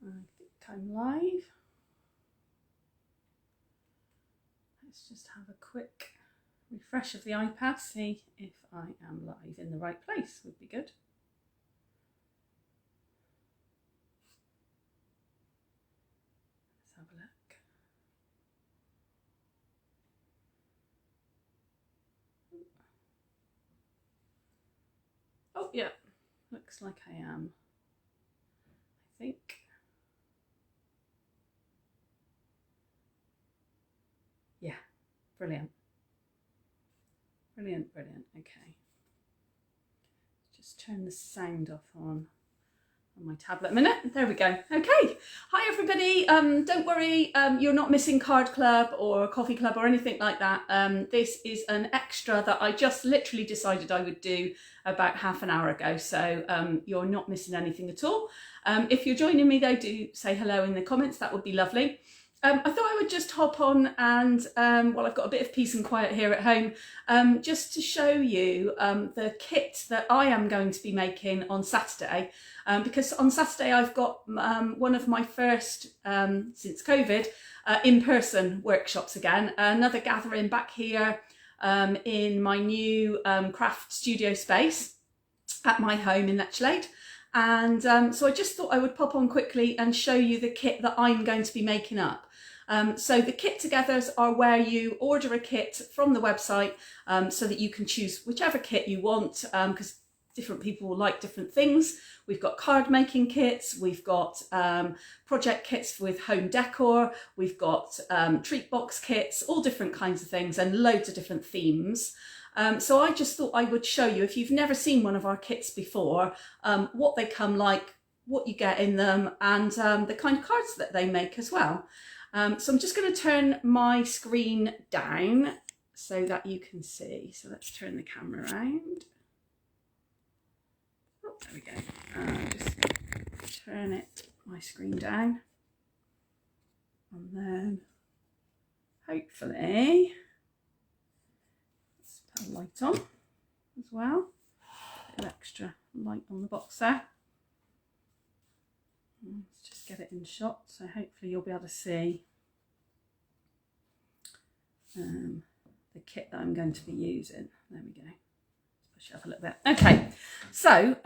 I think I'm live. Let's just have a quick refresh of the iPad, see if I am live in the right place, would be good. Let's have a look. Oh yeah, looks like I am, I think. Yeah, brilliant. Brilliant, brilliant. Okay. Just turn the sound off on my tablet a minute. There we go. Okay. Hi everybody. Don't worry, you're not missing Card Club or Coffee Club or anything like that. This is an extra that I just literally decided I would do about half an hour ago. So you're not missing anything at all. If you're joining me though, do say hello in the comments. That would be lovely. I thought I would just hop on and, well, I've got a bit of peace and quiet here at home, just to show you the kit that I am going to be making on Saturday. Because on Saturday I've got one of my first, since COVID, in-person workshops again. Another gathering back here in my new craft studio space at my home in Lechlade. And so I just thought I would pop on quickly and show you the kit that I'm going to be making up. So the kit togethers are where you order a kit from the website so that you can choose whichever kit you want, because different people will like different things. We've got card making kits, we've got project kits with home decor, we've got treat box kits, all different kinds of things and loads of different themes. So I just thought I would show you, if you've never seen one of our kits before, what they come like, what you get in them, and the kind of cards that they make as well. So I'm just going to turn my screen down so that you can see. So let's turn the camera around. Oh, there we go. Just turn my screen down. And then hopefully, let's put a light on as well. A bit of extra light on the box there. Let's just get it in shot, so hopefully you'll be able to see the kit that I'm going to be using. There we go. Let's push it up a little bit. Okay, so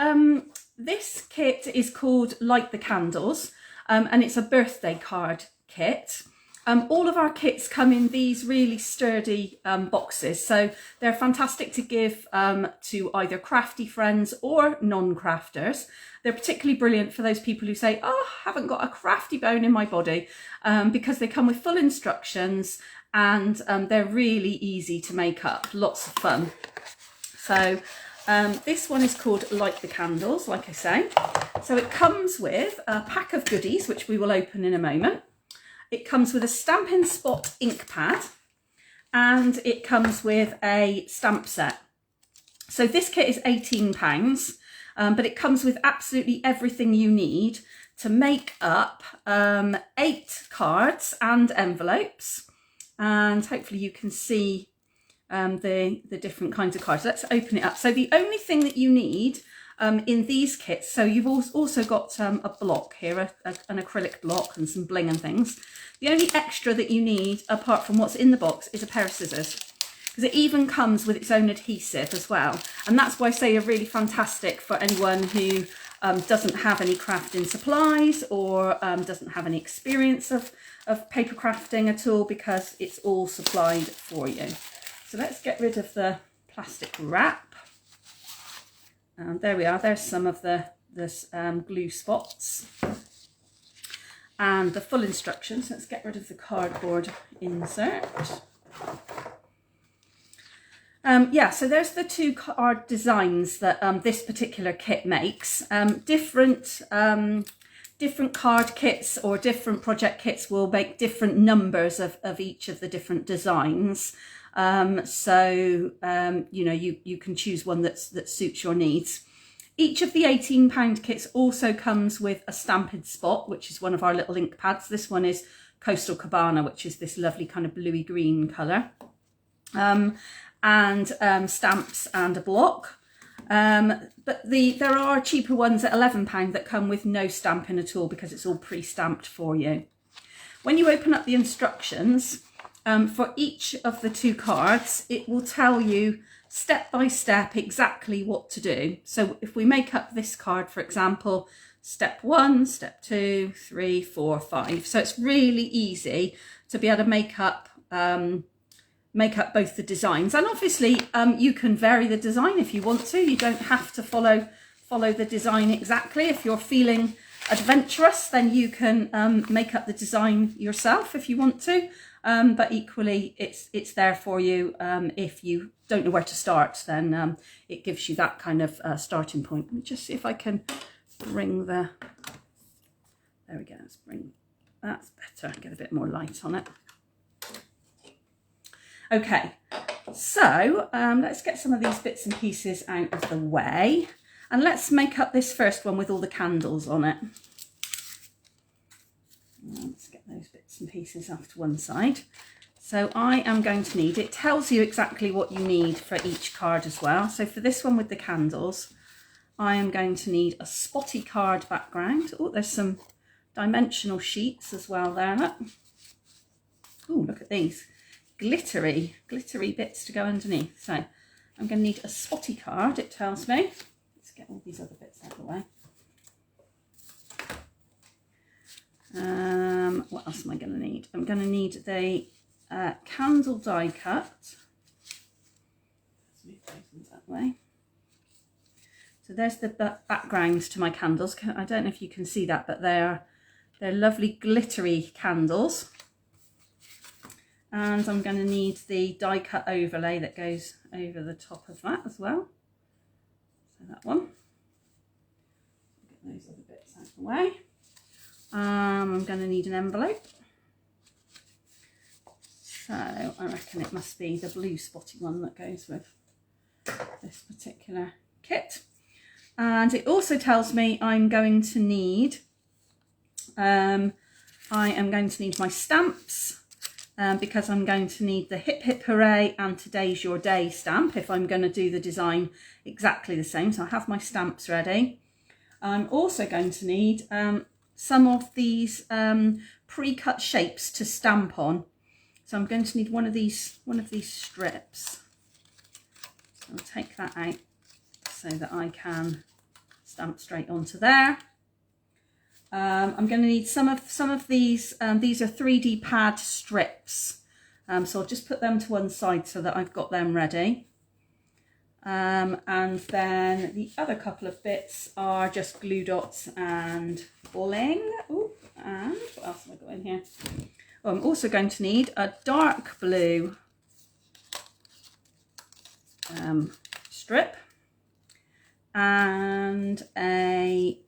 this kit is called Light the Candles, and it's a birthday card kit. All of our kits come in these really sturdy boxes, so they're fantastic to give to either crafty friends or non-crafters. They're particularly brilliant for those people who say, oh, I haven't got a crafty bone in my body, because they come with full instructions and they're really easy to make up, lots of fun. So this one is called Light the Candles, like I say. So it comes with a pack of goodies, which we will open in a moment. It comes with a Stampin' Spot ink pad, and it comes with a stamp set. So this kit is £18, but it comes with absolutely everything you need to make up 8 cards and envelopes. And hopefully you can see the different kinds of cards. Let's open it up. So the only thing that you need in these kits, so you've also got a block here, an acrylic block and some bling and things. The only extra that you need, apart from what's in the box, is a pair of scissors, because it even comes with its own adhesive as well. And that's why I say are really fantastic for anyone who doesn't have any crafting supplies or doesn't have any experience of paper crafting at all, because it's all supplied for you. So let's get rid of the plastic wrap. And there we are, there's some of the glue spots and the full instructions. Let's get rid of the cardboard insert. Yeah, so there's the 2 card designs that this particular kit makes. Different card kits or different project kits will make different numbers of each of the different designs. You know, you can choose one that suits your needs. Each of the £18 kits also comes with a Stampin' Spot, which is one of our little ink pads. This one is Coastal Cabana, which is this lovely kind of bluey green colour. And stamps and a block. But there are cheaper ones at £11 that come with no stamping at all because it's all pre-stamped for you. When you open up the instructions, for each of the 2 cards, it will tell you step by step exactly what to do. So if we make up this card, for example, step 1, step 2, 3, 4, 5. So it's really easy to be able to make up both the designs. And obviously you can vary the design if you want to. You don't have to follow the design exactly. If you're feeling adventurous, then you can make up the design yourself if you want to. But equally, it's there for you. If you don't know where to start, then it gives you that kind of starting point. Let me just see if I can bring there we go, that's better, get a bit more light on it. Okay, so let's get some of these bits and pieces out of the way, and let's make up this first one with all the candles on it. Let's get those bits and pieces off to one side. So I am going to need, it tells you exactly what you need for each card as well. So for this one with the candles, I am going to need a spotty card background. Oh, there's some dimensional sheets as well there. Look. Oh, look at these. Glittery bits to go underneath. So I'm going to need a spotty card, it tells me. Let's get all these other bits out of the way. What else am I going to need? I'm going to need the candle die cut. Let's move those ones that way. So there's the background to my candles. I don't know if you can see that, but they're lovely glittery candles. And I'm going to need the die cut overlay that goes over the top of that as well. So that one. Get those other bits out of the way. I'm going to need an envelope. So I reckon it must be the blue spotty one that goes with this particular kit. And it also tells me I'm going to need, I am going to need my stamps, because I'm going to need the Hip Hip Hooray and Today's Your Day stamp if I'm going to do the design exactly the same. So I have my stamps ready. I'm also going to need some of these pre-cut shapes to stamp on. So I'm going to need one of these strips. So I'll take that out so that I can stamp straight onto there. I'm going to need some of these. These are 3D pad strips, so I'll just put them to one side so that I've got them ready. And then the other couple of bits are just glue dots and bling. Ooh, and what else have I got in here? Oh, I'm also going to need a dark blue strip and a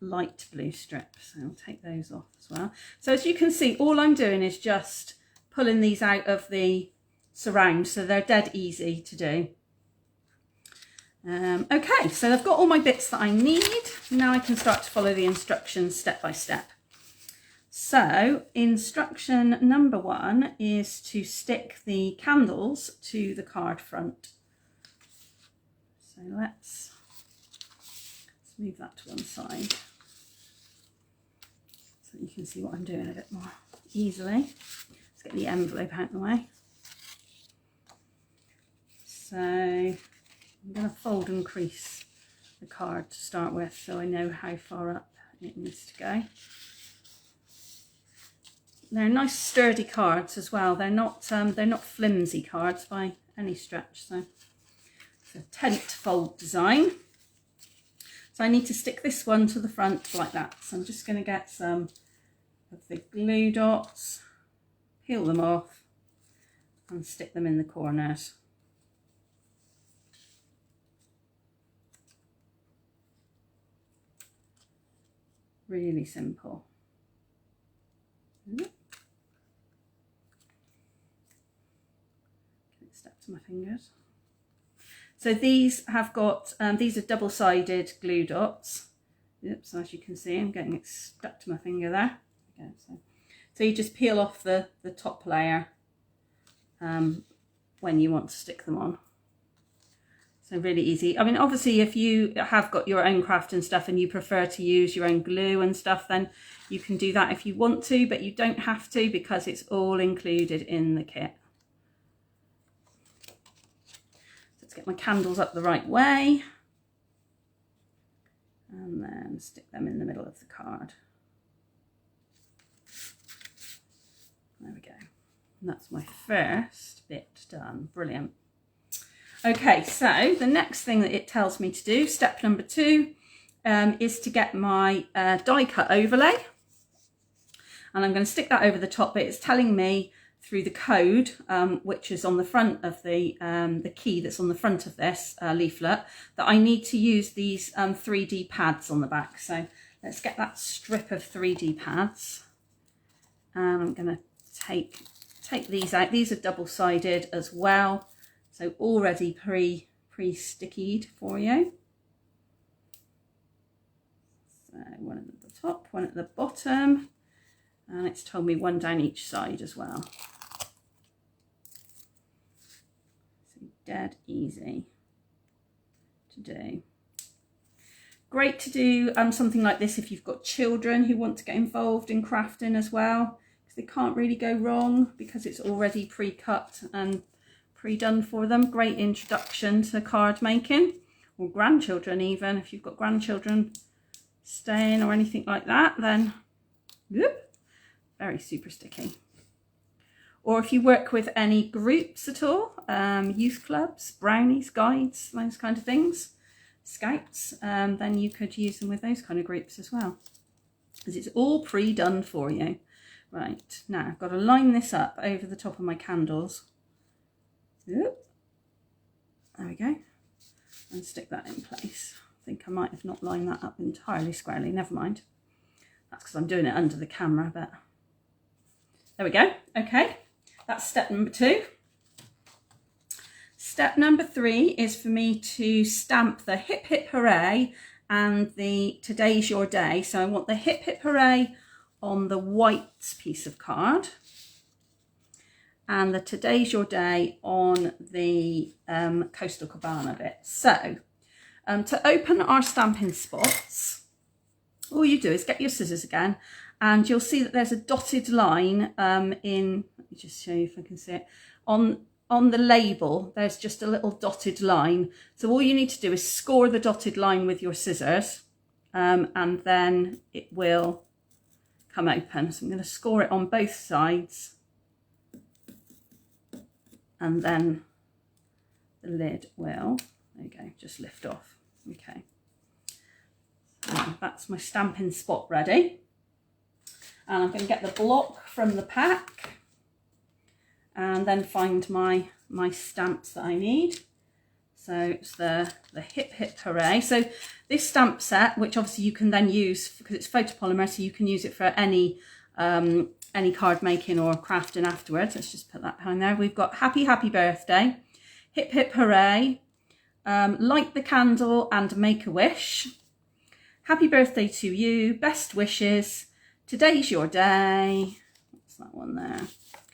light blue strip. So I'll take those off as well. So as you can see, all I'm doing is just pulling these out of the surround, so they're dead easy to do. Okay, so I've got all my bits that I need. Now I can start to follow the instructions step by step. So instruction number 1 is to stick the candles to the card front. So let's move that to one side so you can see what I'm doing a bit more easily. Let's get the envelope out of the way. So I'm going to fold and crease the card to start with so I know how far up it needs to go. They're nice sturdy cards as well. They're not flimsy cards by any stretch. So it's a tent fold design. So I need to stick this one to the front like that. So I'm just going to get some of the glue dots, peel them off and stick them in the corners. Really simple. Get it stuck to my fingers. So these have got, these are double-sided glue dots. Oops, as you can see, I'm getting it stuck to my finger there. Okay, so you just peel off the top layer when you want to stick them on. So really easy. I mean, obviously, if you have got your own craft and stuff and you prefer to use your own glue and stuff, then you can do that if you want to, but you don't have to because it's all included in the kit. So let's get my candles up the right way and then stick them in the middle of the card. There we go. And that's my first bit done. Brilliant. Okay, so the next thing that it tells me to do, step number 2, is to get my die cut overlay. And I'm going to stick that over the top, but it's telling me through the code, which is on the front of the key that's on the front of this leaflet, that I need to use these 3D pads on the back. So let's get that strip of 3D pads. And I'm going to take these out. These are double-sided as well. So already pre-stickied for you. So one at the top, one at the bottom, and it's told me one down each side as well. So dead easy to do. Great to do something like this if you've got children who want to get involved in crafting as well, because they can't really go wrong because it's already pre-cut and pre-done for them. Great introduction to card making, or grandchildren even. If you've got grandchildren staying or anything like that, then whoop, very super sticky. Or if you work with any groups at all, youth clubs, brownies, guides, those kind of things, scouts, then you could use them with those kind of groups as well, because it's all pre-done for you. Right, now I've got to line this up over the top of my candles. There we go, and stick that in place. I think I might have not lined that up entirely squarely, never mind. That's because I'm doing it under the camera, but there we go. Okay, that's step number 2. Step number 3 is for me to stamp the hip hip hooray and the today's your day. So I want the hip hip hooray on the white piece of card, and the today's your day on the Coastal Cabana bit. So to open our Stampin' spots, all you do is get your scissors again, and you'll see that there's a dotted line let me just show you if I can see it. On the label, there's just a little dotted line. So all you need to do is score the dotted line with your scissors, and then it will come open. So I'm going to score it on both sides, and then the lid will, there you go, just lift off. Okay, so that's my Stampin' spot ready. And I'm going to get the block from the pack and then find my stamps that I need. So it's the hip hip hooray. So this stamp set, which obviously you can then use because it's photopolymer, so you can use it for any card making or crafting afterwards. Let's just put that behind there. We've got happy birthday, hip hip hooray, light the candle and make a wish, happy birthday to you, best wishes, today's your day. What's that one there?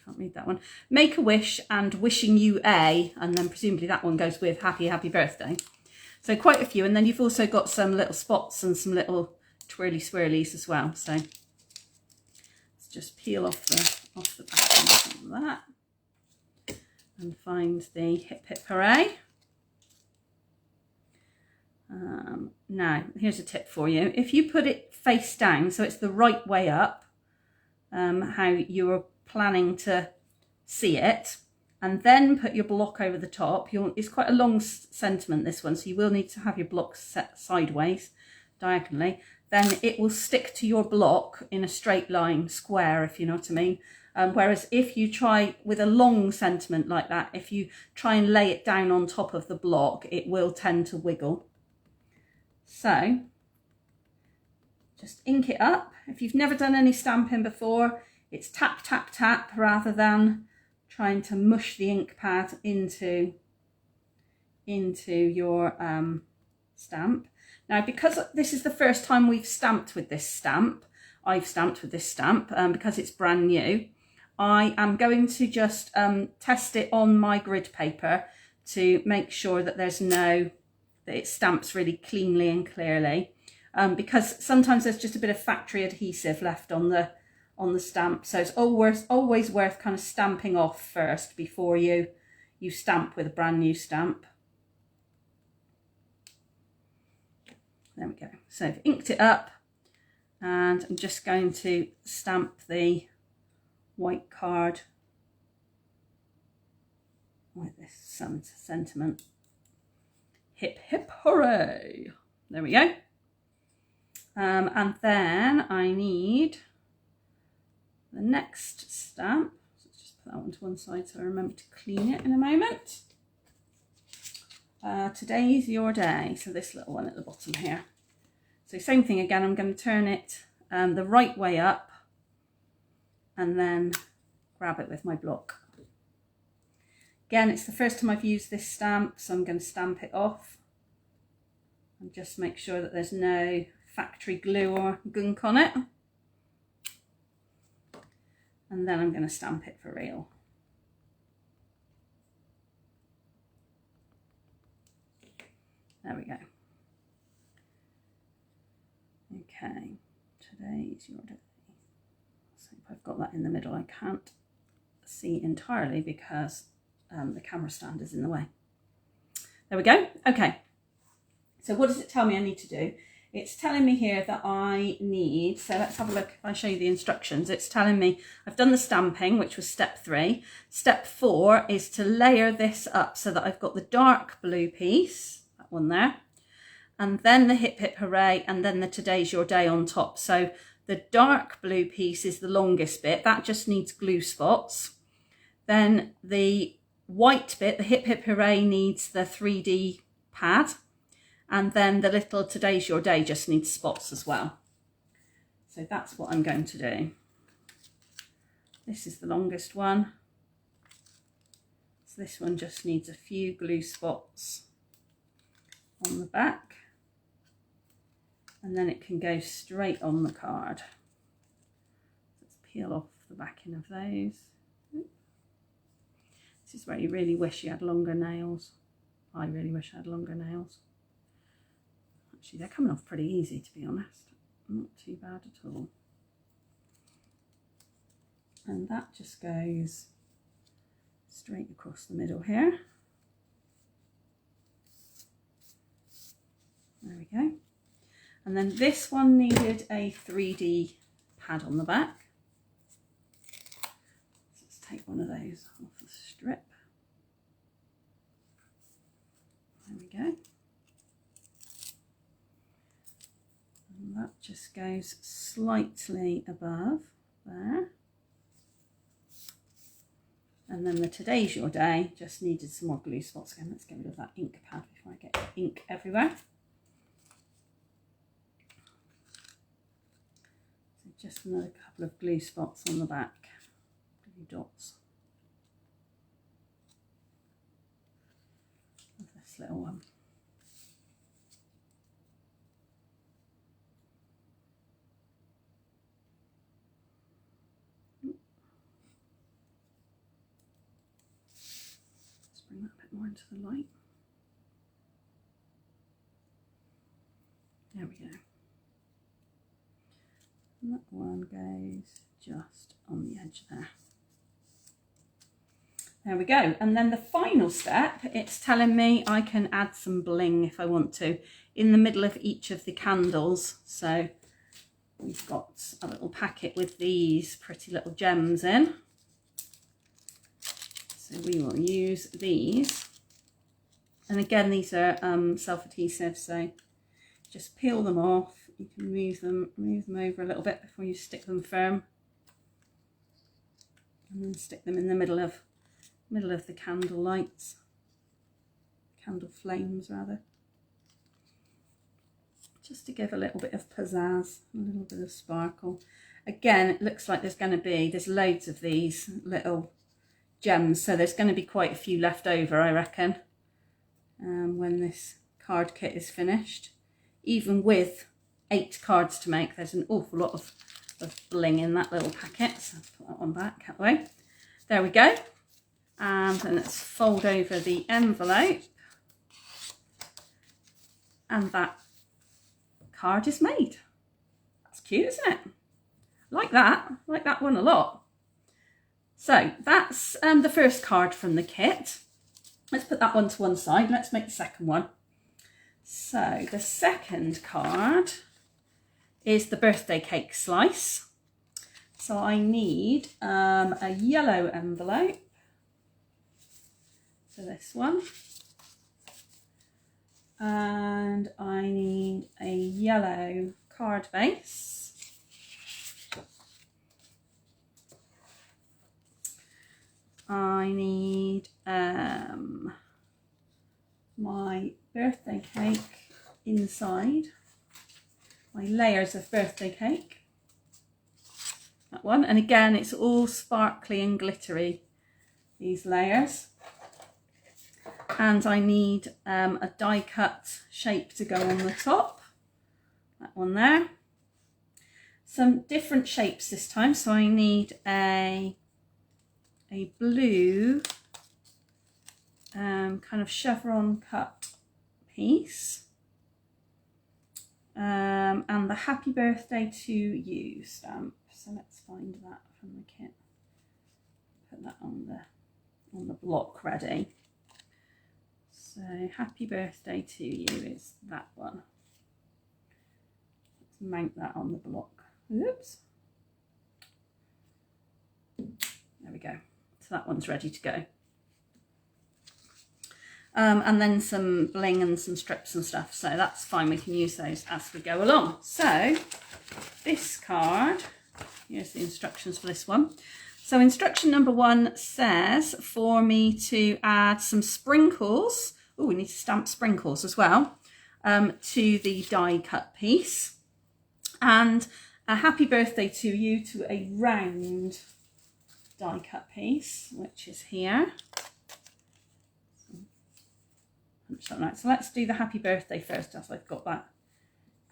Can't read that one. Make a wish and wishing you a, and then presumably that one goes with happy birthday. So quite a few, and then you've also got some little spots and some little twirly swirlies as well. So let's just peel off the back of that and find the hip hip hooray. Now here's a tip for you. If you put it face down, so it's the right way up, how you're planning to see it, and then put your block over the top. It's quite a long sentiment, this one, so you will need to have your block set sideways, diagonally. Then it will stick to your block in a straight line, square, if you know what I mean. Whereas if you try with a long sentiment like that, if you try and lay it down on top of the block, it will tend to wiggle. So just ink it up. If you've never done any stamping before, it's tap, tap, tap, rather than trying to mush the ink pad into your stamp. Now, because this is the first time we've stamped with this stamp, I've stamped with this stamp because it's brand new, I am going to just test it on my grid paper to make sure that that it stamps really cleanly and clearly, because sometimes there's just a bit of factory adhesive left on the stamp. So it's always worth kind of stamping off first before you stamp with a brand new stamp. There we go. So I've inked it up, and I'm just going to stamp the white card with this sentiment. Hip hip hooray! There we go. And then I need the next stamp. So let's just put that one to one side so I remember to clean it in a moment. Today's your day. So this little one at the bottom here. So same thing again, I'm going to turn it the right way up and then grab it with my block. Again, it's the first time I've used this stamp, so I'm going to stamp it off and just make sure that there's no factory glue or gunk on it. And then I'm going to stamp it for real. There we go. Okay, today's your day. So if I've got that in the middle, I can't see entirely because the camera stand is in the way. There we go. Okay, so what does it tell me I need to do? It's telling me here that I need, so let's have a look. If I show you the instructions, it's telling me I've done the stamping, which was step 3. Step 4 is to layer this up so that I've got the dark blue piece, that one there, and then the hip hip hooray, and then the today's your day on top. So the dark blue piece is the longest bit, that just needs glue spots. Then the white bit, the hip hip hooray, needs the 3D pad, and then the little today's your day just needs spots as well. So that's what I'm going to do. This is the longest one, so this one just needs a few glue spots on the back, and then it can go straight on the card. Let's peel off the backing of those. This is where you really wish you had longer nails. I really wish I had longer nails. Actually, they're coming off pretty easy, to be honest. Not too bad at all. And that just goes straight across the middle here. There we go. And then this one needed a 3D pad on the back. Let's take one of those off the strip. There we go. And that just goes slightly above there. And then the today's your day just needed some more glue spots again. Let's get rid of that ink pad before I get ink everywhere. So just another couple of glue spots on the back, glue dots of this little one. Bring that a bit more into the light. There we go. And that one goes just on the edge there. There we go. And then the final step, it's telling me I can add some bling if I want to in the middle of each of the candles. So we've got a little packet with these pretty little gems in. So we will use these, and again these are self-adhesive, so just peel them off. You can move them over a little bit before you stick them firm, and then stick them in the middle of the candle lights, candle flames rather, just to give a little bit of pizzazz, a little bit of sparkle. Again, it looks like there's loads of these little gems, so there's going to be quite a few left over, I reckon, when this card kit is finished. Even with 8 cards to make, there's an awful lot of bling in that little packet. So let's put that one back that way. There we go. And then let's fold over the envelope. And that card is made. That's cute, isn't it? Like that one a lot. So that's the first card from the kit. Let's put that one to one side. Let's make the second one. So the second card is the birthday cake slice. So I need a yellow envelope for this one. And I need a yellow card base. I need my birthday cake inside, my layers of birthday cake, that one, and again it's all sparkly and glittery, these layers. And I need a die cut shape to go on the top, that one there. Some different shapes this time, so I need a blue kind of chevron cut piece, and the happy birthday to you stamp. So let's find that from the kit, put that on the block ready. So happy birthday to you is that one. Let's mount that on the block. Oops, there we go. So that one's ready to go. And then some bling and some strips and stuff. So that's fine. We can use those as we go along. So this card, here's the instructions for this one. So instruction number 1 says for me to add some sprinkles. Oh, we need to stamp sprinkles as well, to the die cut piece. And a happy birthday to you to a round die cut piece, which is here. So let's do the happy birthday first, as I've got that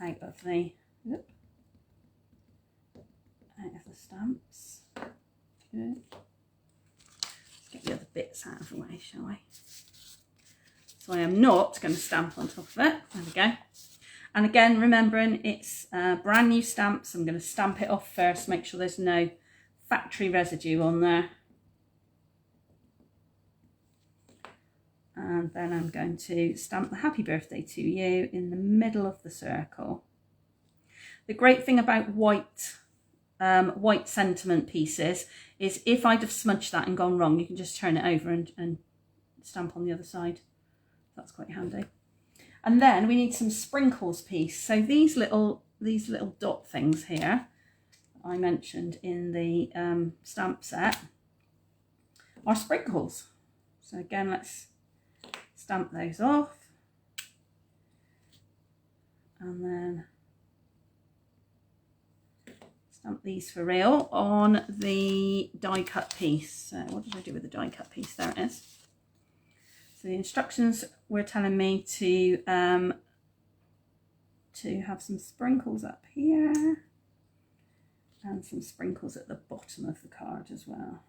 out of the stamps. Good. Let's get the other bits out of the way, shall we? So I am not going to stamp on top of it. There we go. And again, remembering it's brand new stamps, I'm going to stamp it off first, make sure there's no factory residue on there. And then I'm going to stamp the happy birthday to you in the middle of the circle. The great thing about white sentiment pieces is if I'd have smudged that and gone wrong, you can just turn it over and stamp on the other side. That's quite handy. And then we need some sprinkles piece. So these little dot things here I mentioned in the stamp set are sprinkles. So again, let's stamp those off, and then stamp these for real on the die cut piece. So what did I do with the die cut piece? There it is. So the instructions were telling me to have some sprinkles up here and some sprinkles at the bottom of the card as well.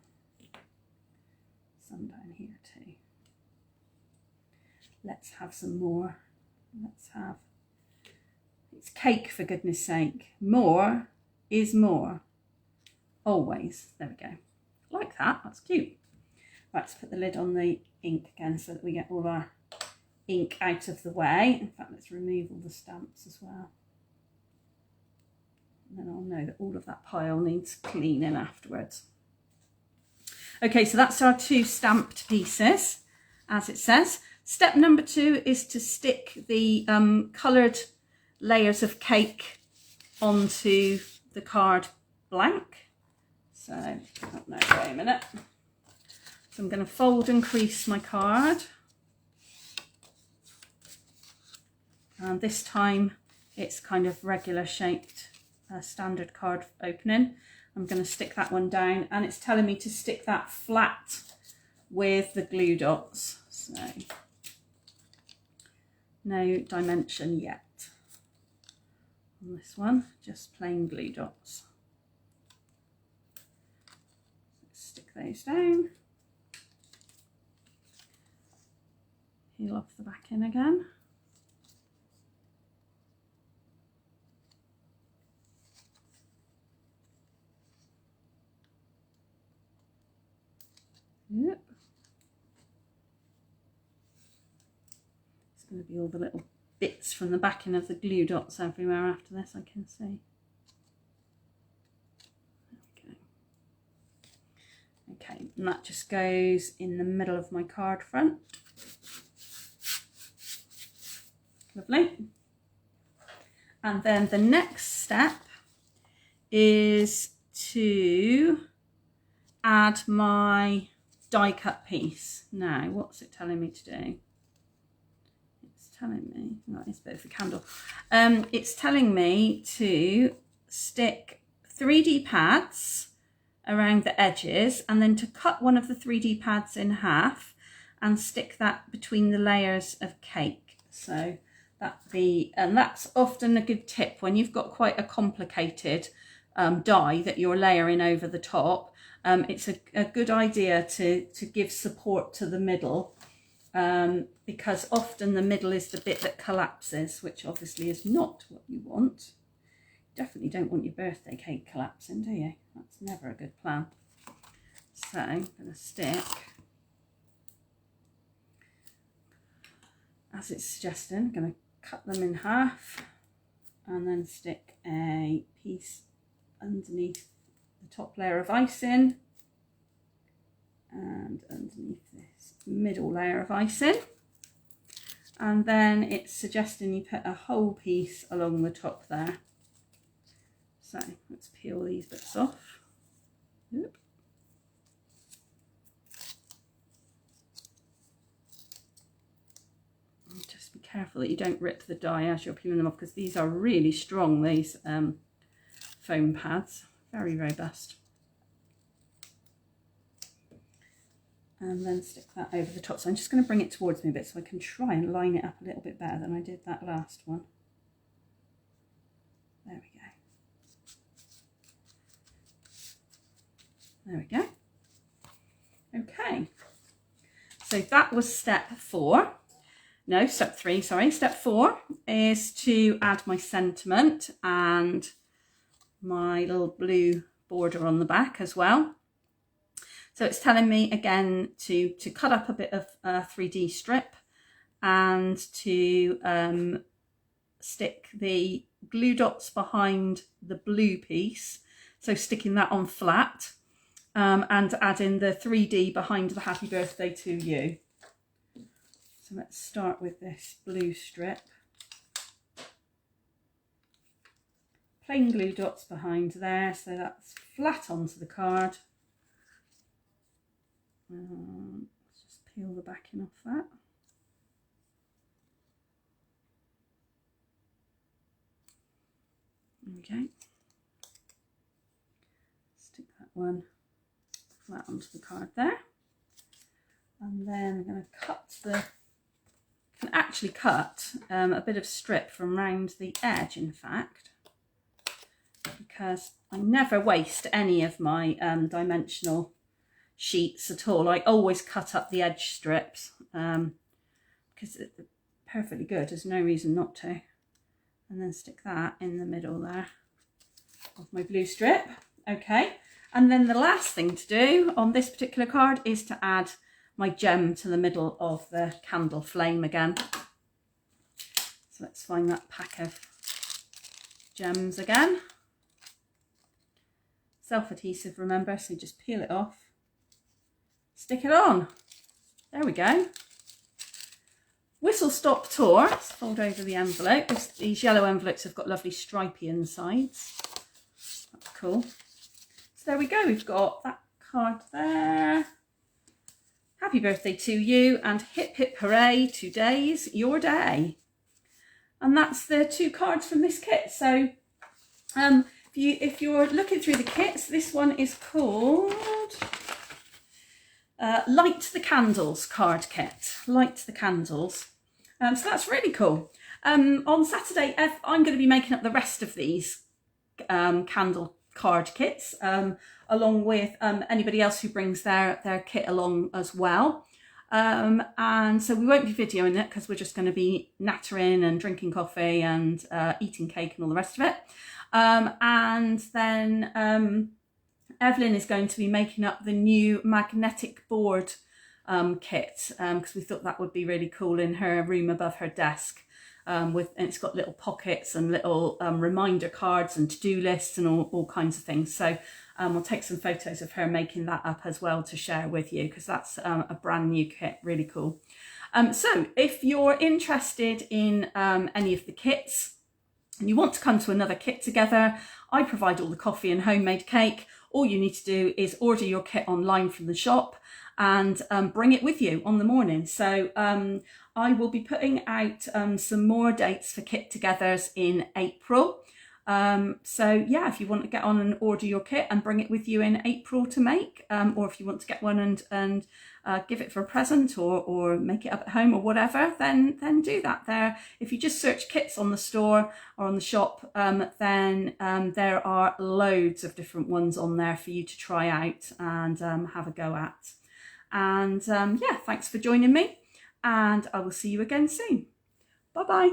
Some down here too. Let's have some more. Let's have, it's cake for goodness sake. More is more. Always. There we go. Like that, that's cute. Right, let's put the lid on the ink again so that we get all our ink out of the way. In fact, let's remove all the stamps as well. And then I'll know that all of that pile needs cleaning afterwards. Okay, so that's our 2 stamped pieces, as it says. Step number 2 is to stick the coloured layers of cake onto the card blank. So, oh no, wait a minute. So I'm going to fold and crease my card. And this time it's kind of regular shaped standard card opening. I'm going to stick that one down, and it's telling me to stick that flat with the glue dots. So no dimension yet on this one, just plain glue dots. Let's stick those down. peel off the backing again. Yep. It's going to be all the little bits from the backing of the glue dots everywhere after this, I can see. Okay, and that just goes in the middle of my card front. Lovely. And then the next step is to add my die cut piece. Now, what's it telling me to do? It's telling me, that is a bit of a candle. It's telling me to stick 3D pads around the edges and then to cut one of the 3D pads in half and stick that between the layers of cake. So and that's often a good tip when you've got quite a complicated die that you're layering over the top. It's a good idea to give support to the middle, because often the middle is the bit that collapses, which obviously is not what you want. Definitely don't want your birthday cake collapsing, do you? That's never a good plan. So I'm going to stick, as it's suggesting, I'm going to cut them in half and then stick a piece underneath the top layer of icing and underneath this middle layer of icing. And then it's suggesting you put a whole piece along the top there. So let's peel these bits off. Yep. And just be careful that you don't rip the die as you're peeling them off, because these are really strong, these foam pads, very robust. And then stick that over the top. So I'm just going to bring it towards me a bit so I can try and line it up a little bit better than I did that last one. There we go. There we go. Okay, so that was step 4. No, step 3, sorry. Step 4 is to add my sentiment and my little blue border on the back as well. So it's telling me again to cut up a bit of 3D strip and to stick the glue dots behind the blue piece. So sticking that on flat. And add in the 3D behind the happy birthday to you. So let's start with this blue strip. Plain glue dots behind there, so that's flat onto the card. Let's just peel the backing off that. Okay. Stick that one flat onto the card there, and then I'm going to can actually cut a bit of strip from round the edge, in fact, because I never waste any of my dimensional sheets at all. I always cut up the edge strips because they're perfectly good, there's no reason not to. And then stick that in the middle there of my blue strip. Okay. And then the last thing to do on this particular card is to add my gem to the middle of the candle flame again. So let's find that pack of gems again. Self-adhesive, remember, so just peel it off, stick it on. There we go. Whistle stop tour. Let's fold over the envelope. These yellow envelopes have got lovely stripy insides. That's cool. So there we go, we've got that card there. Happy birthday to you, and hip hip hooray, today's your day. And that's the 2 cards from this kit. So if you're looking through the kits, this one is called Light the Candles card kit. Light the Candles. So that's really cool. On Saturday, I'm going to be making up the rest of these candle card kits, along with anybody else who brings their kit along as well. And so we won't be videoing it because we're just going to be nattering and drinking coffee and eating cake and all the rest of it. And then Evelyn is going to be making up the new magnetic board kit, because we thought that would be really cool in her room above her desk. And it's got little pockets and little reminder cards and to-do lists and all kinds of things. So we'll take some photos of her making that up as well to share with you, because that's a brand new kit, really cool. So if you're interested in any of the kits and you want to come to another kit together, I provide all the coffee and homemade cake. All you need to do is order your kit online from the shop and bring it with you on the morning. So I will be putting out some more dates for kit togethers in April. So yeah, if you want to get on and order your kit and bring it with you in April to make, or if you want to get one and give it for a present or make it up at home or whatever, then do that. There, if you just search kits on the store or on the shop, then there are loads of different ones on there for you to try out and have a go at. And yeah, thanks for joining me, and I will see you again soon. Bye bye.